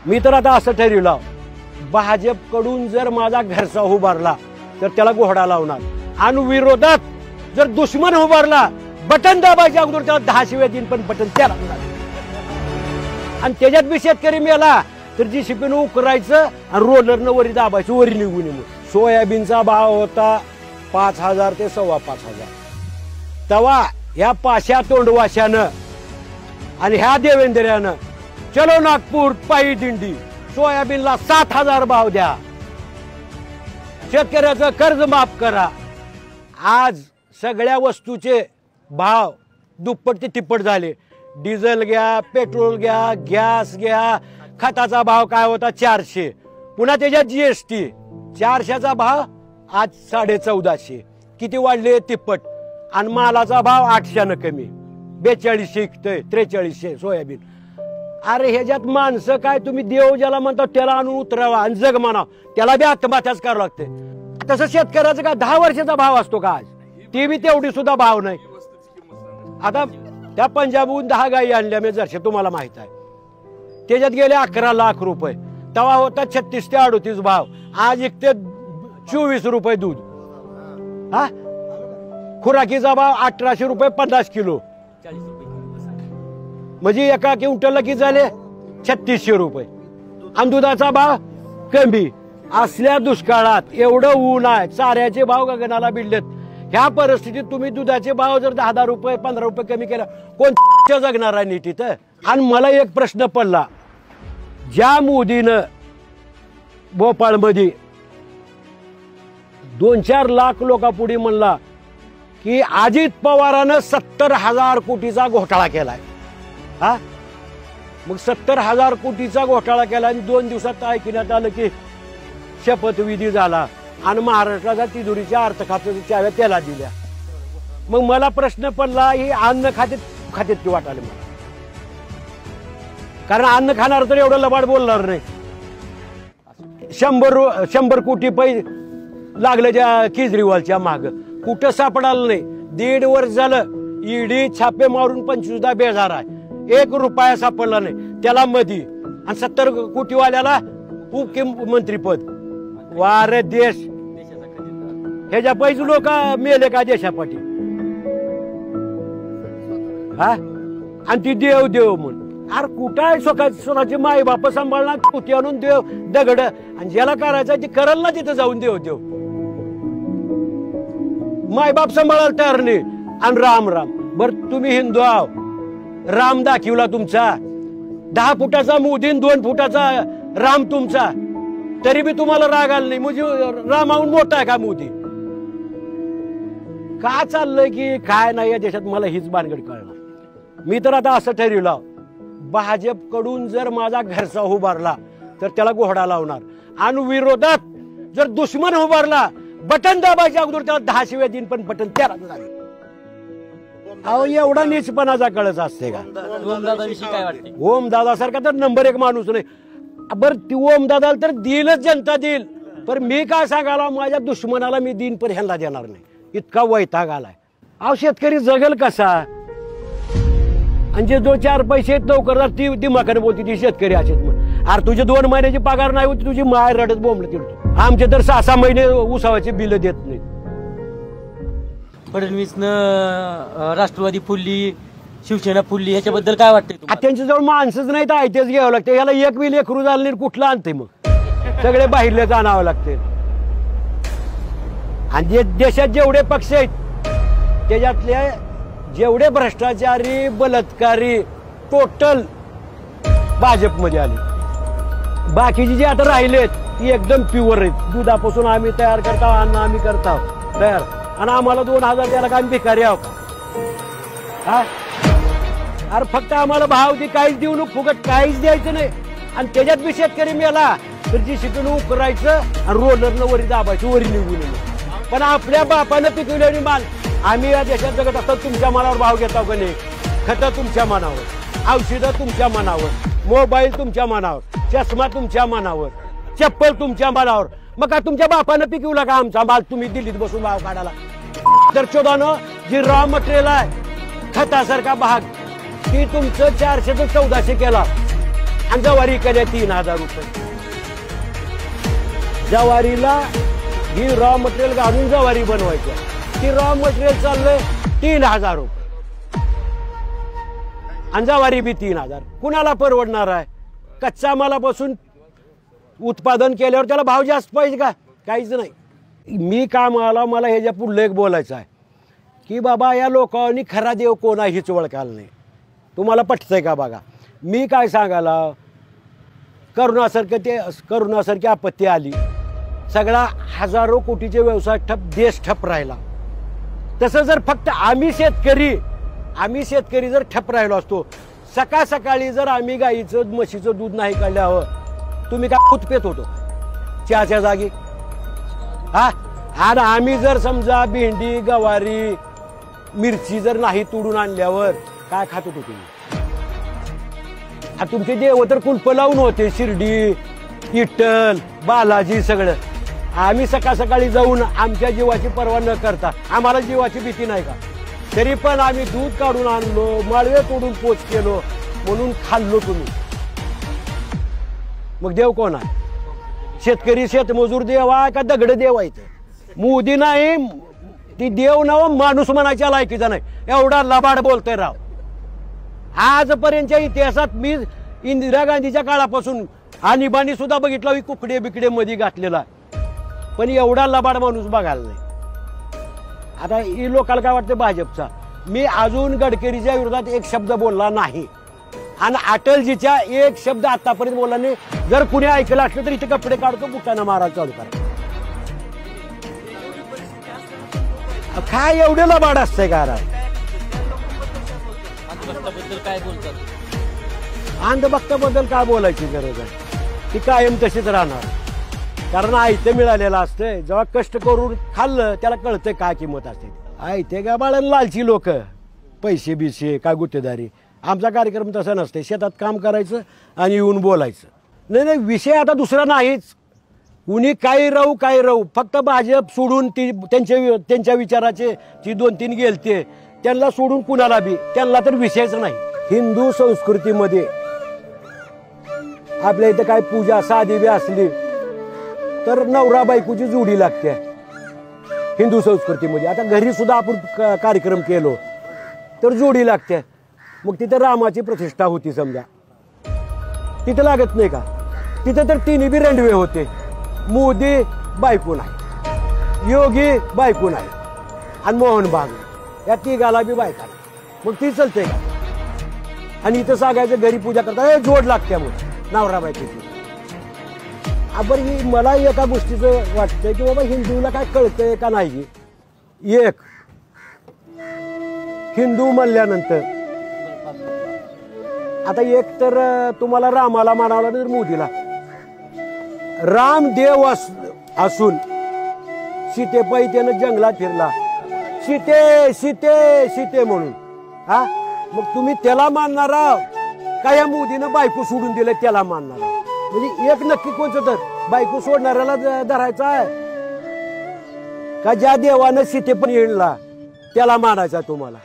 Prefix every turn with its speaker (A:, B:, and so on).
A: मी तर आता असं ठरवलं, भाजपकडून जर माझा घरचा उभारला तर त्याला घोडा लावणार, आणि विरोधात जर दुश्मन उभारला बटन दाबायच्या अगोदर त्याला 10 शिव्या देईन, पण बटन त्याला आणि त्याच्यात बी शेतकरी मेला तर JCPनं उकरायचं आणि रोलरनं वरी दाबायचं, वरी निघून येऊन. सोयाबीनचा भाव होता 5,000 ते 5,500. तेव्हा ह्या पाशा तोंडवाशानं आणि ह्या देवेंद्र्यानं चलो नागपूर पायी दिंडी, सोयाबीनला 7,000 भाव द्या, शेतकऱ्याचं कर्ज माफ करा. आज सगळ्या वस्तूचे भाव दुप्पट ते तिप्पट झाले. डिझेल घ्या, पेट्रोल घ्या, गॅस घ्या, खताचा भाव काय होता 400, पुन्हा त्याच्यात GST, 400चा भाव आज 1450. किती वाढले? तिप्पट. आणि मालाचा भाव 800 कमी, 4200 विकतोय, 4300 सोयाबीन. अरे ह्याच्यात माणसं काय, तुम्ही देव ज्याला म्हणता त्याला आणून उतरावा आणि जग म्हणा, त्याला बी आत्महत्याच करावं लागते. तसं शेतकऱ्याचं का 10 वर्षाचा भाव असतो का आज? ते बी तेवढी सुद्धा भाव नाही. आता त्या पंजाबहून 10 गायी आणल्या मी जरशे, तुम्हाला माहित आहे, त्याच्यात गेले 11 लाख रुपये. तेव्हा होता 36 ते 38 भाव, आज इकते 24 रुपये दूध. हा, खुराकीचा भाव 1800 रुपये 50 किलो, म्हणजे एका क्विंटलला किती झाले? 3600 रुपये. आणि दुधाचा भाव कमी. असल्या दुष्काळात एवढं ऊन आहे, चाऱ्याचे भाव गगनाला भिडलेत. ह्या परिस्थितीत तुम्ही दुधाचे भाव जर 10 रुपये 15 रुपये कमी केला, कोण जगणार आहे नीट इथं? आणि मला एक प्रश्न पडला, ज्या मोदीनं भोपाळमध्ये 2-4 लाख लोकांपुढे म्हणला की अजित पवारानं 70,000 कोटीचा घोटाळा केलाय. हा, मग 70,000 कोटीचा घोटाळा केला आणि 2 दिवसात ऐकण्यात आलं की शपथविधी झाला आणि महाराष्ट्राच्या तिजोरीच्या अर्थ खात्याच्या चाव्या त्याला दिल्या. मग मला प्रश्न पडला, ही अन्न खात्यात की वाटाले मला, कारण अन्न खाणार तर एवढं लबाड बोलणार नाही. 100 कोटी पैसे लागले त्या केजरीवालच्या माग, कुठं सापडालं नाही. 1.5 वर्ष झालं ईडी छापे मारून 25 बेजार आहे, 1 रुपया सापडला नाही त्याला मधी. आणि 70 कोटीवाल्याला उपमुख्यमंत्रीपद. वारे देश, ह्याच्या पैसे लोक मेले का देशापाठी? हा, आणि ती देव देव म्हणून. अरे कुठं आहे स्वतःची माई बाप सांभाळणार, कुठे आणून देव दगड, आणि ज्याला करायचं ते करल ना तिथं जाऊन देव देव. माय बाप सांभाळायला तयार नाही. आणि राम राम. बर तुम्ही हिंदू आहो, राम दाखवला तुमचा, 10 फुटाचा मोदी 2 फुटाचा राम तुमचा, तरी बी तुम्हाला राग आला नाही. म्हणजे रामाहून मोठा आहे का मोदी? का चाललंय की काय नाही या देशात, मला हीच भानगड कळणार. मी तर आता असं ठरवलं, भाजपकडून जर माझा घरचा उभारला तर त्याला घोडा लावणार, आणि विरोधात जर दुश्मन उभारला बटन दाबायच्या अगोदर त्याला 10 शिव्या देईन, पण बटन त्याला झाले. अहो एवढा नीचपणाचा कळच असते का?
B: ओमदादाविषयी काय वाटते?
A: ओमदादा सारखा तर नंबर 1 माणूस नाही. बर ती ओमदादाला तर देईलच, जनता देईल, पण मी काय सांगायला, माझ्या दुश्मनाला मी देईन पण ह्यांना देणार नाही, इतका वैताग आलाय. अहो शेतकरी जगल कसा? आणि जे 2-4 पैसे नोकरदार ती दिमाखाने बोलती ती शेतकरी असेच मग. अरे तुझे 2 महिन्याची पगार नाही होती, तुझी माय रडत बोंबलं तिरतो. आमचे तर 6-6 महिने उसावाचे बिल देत नाही.
B: फडणवीसनं राष्ट्रवादी फुलली, शिवसेना फुलली, ह्याच्याबद्दल काय वाटतंय तुम्हाला?
A: त्यांच्याजवळ माणसंच नाही तर आयतेच घ्यावं लागते. याला 1 बी लेकरू झालं नाही, कुठलं आणते मग? सगळे बाहेरले जाणावं लागते. आणि जे देशात जेवढे पक्ष आहेत त्याच्यातले जेवढे भ्रष्टाचारी बलात्कारी टोटल भाजपमध्ये आले. बाकीचे जे आता राहिलेत ती एकदम प्युअर आहेत. दुधापासून आम्ही तयार करतो, अन्न आम्ही करतो तयार, आणि आम्हाला 2000 द्यायला का आम्ही भिकारी आहोत का? अरे फक्त आम्हाला भाव दे, काहीच देऊ नको, फुकट काहीच द्यायचं नाही. आणि त्याच्यात बी शेतकरी मेला तर JCPनं उकरायचं आणि रोलरनं वरी दाबायचं, वरी निघून येईल. पण आपल्या बापानं पिकवलेली माल आम्ही या देशात जगत असतात. तुमच्या मनावर भाव घेता का नाही? खतं तुमच्या मनावर, औषधं तुमच्या मनावर, मोबाईल तुमच्या मनावर, चष्मा तुमच्या मनावर, चप्पल तुमच्या मनावर. मग का तुमच्या बापानं पिकवला का आमचा माल तुम्ही दिल्लीत बसून भाव काढायला? तर चोदानं जी रॉ मटेरियल आहे खतासारखा भाग, ती तुमचं 400 ते 1400 केला, आणि ज्वारी कद्या 3,000 रुपये. ज्वारीला ही रॉ मटेरियल घालून ज्वारी बनवायचं, ती रॉ मटेरियल चाललंय 3,000 रुपये आणि ज्वारी बी 3,000. कुणाला परवडणार आहे? कच्च्या मालापासून उत्पादन केल्यावर त्याला भाव जास्त पाहिजे का? काहीच नाही. मी मला ह्याच्या पुढलं एक बोलायचं आहे की बाबा या लोकांनी खरा देव कोण आहे हीच ओळखायला नाही. तुम्हाला पटतंय का? बघा मी काय सांगायला, करोनासारखी आपत्ती आली, सगळा हजारो कोटीचे व्यवसाय ठप, देश ठप राहिला. तसं जर फक्त आम्ही शेतकरी जर ठप राहिलो असतो, सकाळी जर आम्ही गाईचं म्हशीचं दूध नाही काढल्यावर तुम्ही काय दूध पेत होतो चहाच्या जागी? हा, आणि आम्ही जर समजा भेंडी गवारी मिरची जर नाही तोडून आणल्यावर काय खात होतो तुम्ही? तुमचे देव तर कुलप लावून होते, शिर्डी इट्टल बालाजी सगळं. आम्ही सकाळी जाऊन आमच्या जीवाची पर्वा न करता, आम्हाला जीवाची भीती नाही का? तरी पण आम्ही दूध काढून आणलो, माळवे तोडून पोच केलो, म्हणून खाल्लो तुम्ही. मग देव कोण आहे? शेतकरी शेतमजूर देव आहे का दगड देव आहे? मोदी नाही, ती देव नाव माणूस म्हणायच्या लायकीचा नाही. एवढा लबाड बोलतोय राव. आजपर्यंतच्या इतिहासात मी इंदिरा गांधीच्या काळापासून आणीबाणी सुद्धा बघितला, कुकडे बिकडे मध्ये घातलेला, पण एवढा लबाड माणूस बघायला नाही. आता ही लोकांना काय वाटतं भाजपचा? मी अजून गडकरीच्या विरोधात एक शब्द बोलला नाही आणि अटलजीच्या एक शब्द आतापर्यंत बोलला नाही. जर कुणी ऐकलं असलं तर इथे कपडे काढतो, बुटाना मारायला चालू करा. काय एवढे लबाड असतंय का?
B: काय बोलतात?
A: अंधभक्ताबद्दल काय बोलायची गरज आहे? ती कायम तशीच राहणार, कारण आयते मिळालेलं असतंय. जेव्हा कष्ट करून खाल्लं त्याला कळतंय काय किंमत असते. आयते का बाळाला लालची लोक, पैसे बिसे काय गुत्तेदारी. आमचा कार्यक्रम तसा नसते, शेतात काम करायचं आणि येऊन बोलायचं. नाही, विषय आता दुसरा नाहीच. कुणी काही राहू, फक्त भाजप सोडून ती त्यांच्या विचाराचे जी 2-3 गेलते त्यांना सोडून कुणाला बी त्यांना तर विषयच नाही. हिंदू संस्कृतीमध्ये आपल्या इथं काय पूजा साधी बी असली तर नवरा बायकोची जोडी लागते हिंदू संस्कृतीमध्ये. आता घरी सुद्धा आपण कार्यक्रम केलो तर जोडी लागते. मग तिथं रामाची प्रतिष्ठा होती समजा, तिथं लागत नाही का? तिथं तर तिन्ही बी रेंडवे होते. मोदी बायको नाही, योगी बायको नाही आणि मोहन बागू या तिघाला बी बायका नाही. मग ती चलते का? आणि इथं सांगायचं घरी पूजा करता जोड लागते मग नवरा बायकोची. बरं, ही मला एका गोष्टीचं वाटतंय की बाबा हिंदूला काय कळतंय का नाही. एक हिंदू म्हणल्यानंतर आता एक तर तुम्हाला रामाला मानावं लागेल, मोदीला. राम देव असून सीतेपायी त्यानं जंगलात फिरला, सीते म्हणून. हा, मग तुम्ही त्याला मानणारा का या मोदीनं बायको सोडून दिलं त्याला मानणारा? म्हणजे एक नक्की कोणतं तर बायको सोडणाऱ्याला धरायचा आहे का ज्या देवानं सीते पण येणला त्याला मानायचा तुम्हाला?